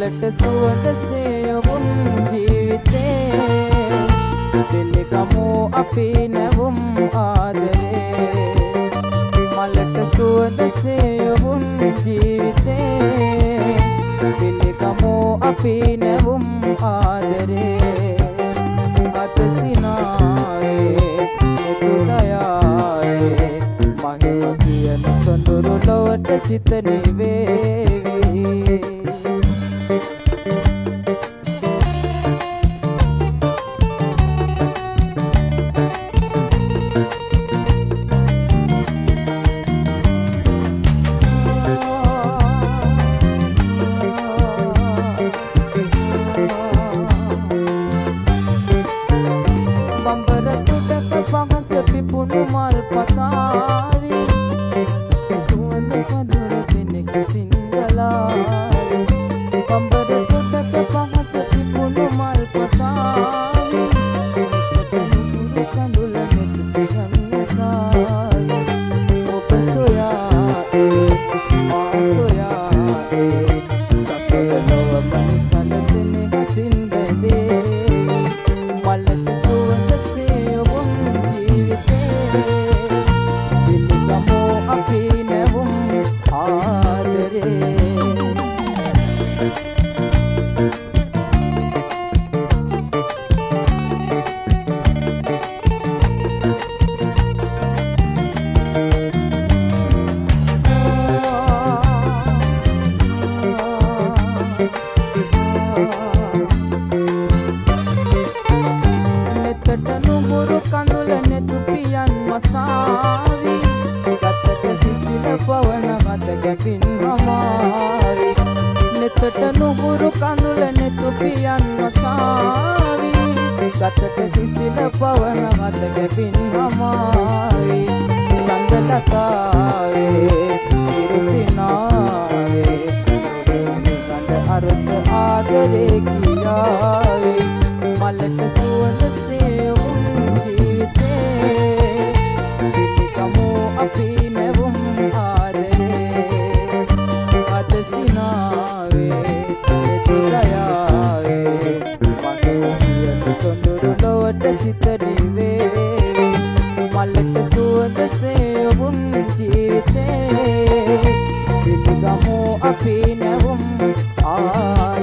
මලට සුවඳ සේවුම් ජීවිතේ පිළිගමු අපි නැවුම් ආදරේ මලට සුවඳ සේවුම් ජීවිතේ පිළිගමු අපි නැවුම් ආදරේ අත සිනාවේ එතුදයාවේ මහිම කියන සොඳුරු ලොවට සිත නිවේවි පිපුණු මල් පතාවි සුවඳ පදුර වෙනක සිංගලාවි පඹර කොටක පහස පිපුණු මල් පතාවි මුළු කඳුල නෙත් පියන්න සාවි ඔබ සොයා මා සොයා සසර නොව මනිසල සෙනෙහසින් බැඳේ මලට සුවඳ සේවුම් පිළිගමු අපි නැවුම් ආදරේ නෙතට නුඹුරු කඳුල නෙතු පියන් මසාවි ගතට සිසිල පවන මත ගැපින් අමාවි නෙතට නුඹුරු කඳුල නෙතු පියන් මසාවි ගතට සිසිල පවන මත ගැපින් අමාවි සංගලකාවේ ඉරිසිනාවේ කඳ අරුත ආදරේ කියාවේ මලට සුවඳ සේවුම් ජීවිතේ පිළිගමු අපි නැවුම් ආදරේ අත සිනාවේ එතුදයාවේ මහිම කියන සොඳුරු ලොවට සිත නිවේවි මලට සුවඳ සේවුම් ජීවිතේ පිළිගමු අපි